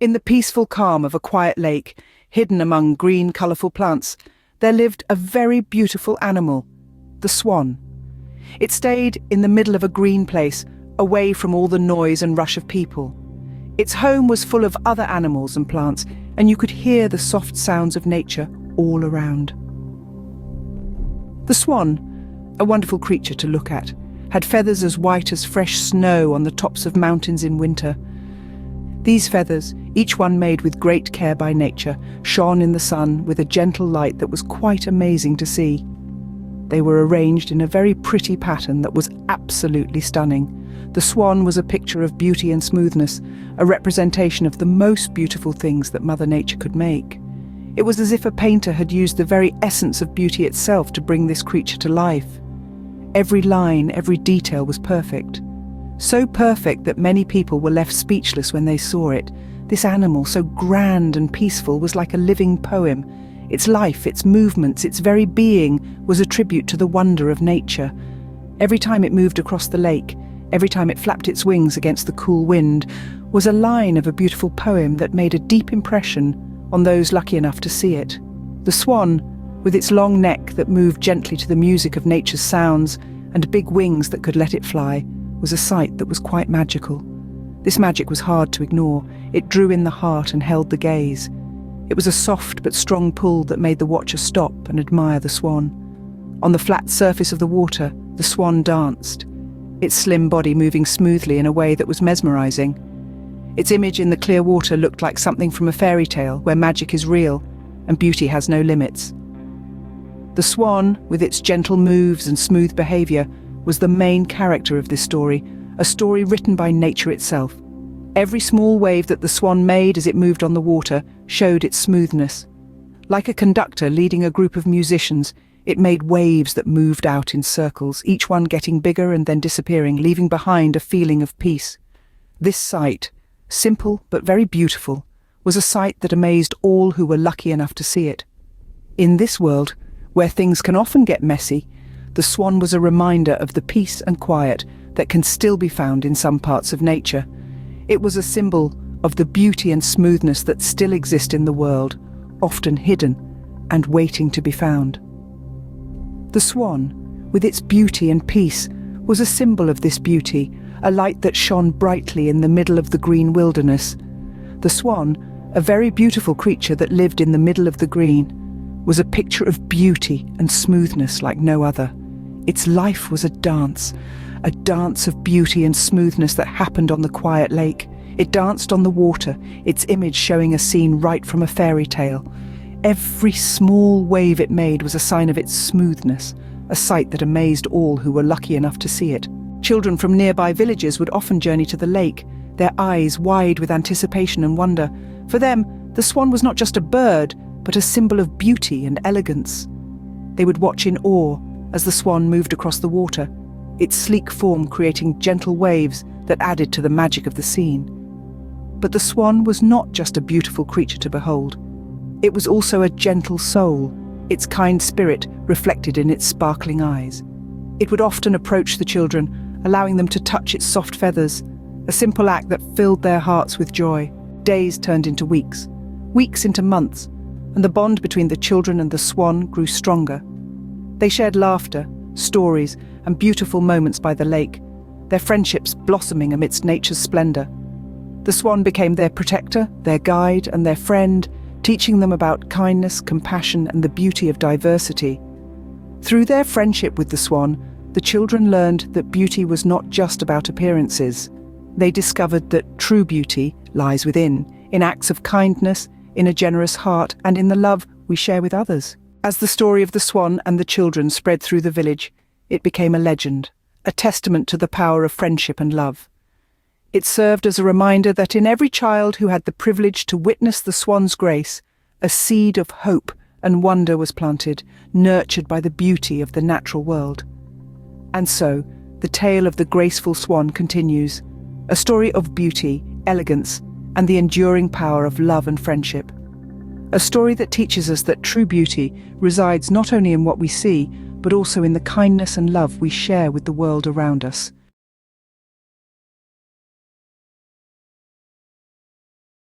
In the peaceful calm of a quiet lake, hidden among green, colourful plants, there lived a very beautiful animal, the swan. It stayed in the middle of a green place, away from all the noise and rush of people. Its home was full of other animals and plants, and you could hear the soft sounds of nature all around. The swan, a wonderful creature to look at, had feathers as white as fresh snow on the tops of mountains in winter. These feathers, each one made with great care by nature, shone in the sun with a gentle light that was quite amazing to see. They were arranged in a very pretty pattern that was absolutely stunning. The swan was a picture of beauty and smoothness, a representation of the most beautiful things that Mother Nature could make. It was as if a painter had used the very essence of beauty itself to bring this creature to life. Every line, every detail was perfect. So perfect that many people were left speechless when they saw it. This animal, so grand and peaceful, was like a living poem. Its life, its movements, its very being was a tribute to the wonder of nature. Every time it moved across the lake, every time it flapped its wings against the cool wind, was a line of a beautiful poem that made a deep impression on those lucky enough to see it. The swan, with its long neck that moved gently to the music of nature's sounds and big wings that could let it fly, was a sight that was quite magical. This magic was hard to ignore. It drew in the heart and held the gaze. It was a soft but strong pull that made the watcher stop and admire the swan. On the flat surface of the water, the swan danced, its slim body moving smoothly in a way that was mesmerizing. Its image in the clear water looked like something from a fairy tale where magic is real and beauty has no limits. The swan, with its gentle moves and smooth behavior, was the main character of this story, a story written by nature itself. Every small wave that the swan made as it moved on the water showed its smoothness. Like a conductor leading a group of musicians, it made waves that moved out in circles, each one getting bigger and then disappearing, leaving behind a feeling of peace. This sight, simple but very beautiful, was a sight that amazed all who were lucky enough to see it. In this world, where things can often get messy, the swan was a reminder of the peace and quiet that can still be found in some parts of nature. It was a symbol of the beauty and smoothness that still exist in the world, often hidden and waiting to be found. The swan, with its beauty and peace, was a symbol of this beauty, a light that shone brightly in the middle of the green wilderness. The swan, a very beautiful creature that lived in the middle of the green, was a picture of beauty and smoothness like no other. Its life was a dance of beauty and smoothness that happened on the quiet lake. It danced on the water, its image showing a scene right from a fairy tale. Every small wave it made was a sign of its smoothness, a sight that amazed all who were lucky enough to see it. Children from nearby villages would often journey to the lake, their eyes wide with anticipation and wonder. For them, the swan was not just a bird, but a symbol of beauty and elegance. They would watch in awe as the swan moved across the water, its sleek form creating gentle waves that added to the magic of the scene. But the swan was not just a beautiful creature to behold. It was also a gentle soul, its kind spirit reflected in its sparkling eyes. It would often approach the children, allowing them to touch its soft feathers, a simple act that filled their hearts with joy. Days turned into weeks, weeks into months, and the bond between the children and the swan grew stronger. They shared laughter, stories, and beautiful moments by the lake, their friendships blossoming amidst nature's splendor. The swan became their protector, their guide, and their friend, teaching them about kindness, compassion, and the beauty of diversity. Through their friendship with the swan, the children learned that beauty was not just about appearances. They discovered that true beauty lies within, in acts of kindness, in a generous heart, and in the love we share with others. As the story of the swan and the children spread through the village, it became a legend, a testament to the power of friendship and love. It served as a reminder that in every child who had the privilege to witness the swan's grace, a seed of hope and wonder was planted, nurtured by the beauty of the natural world. And so, the tale of the graceful swan continues, a story of beauty, elegance, and the enduring power of love and friendship. A story that teaches us that true beauty resides not only in what we see, but also in the kindness and love we share with the world around us.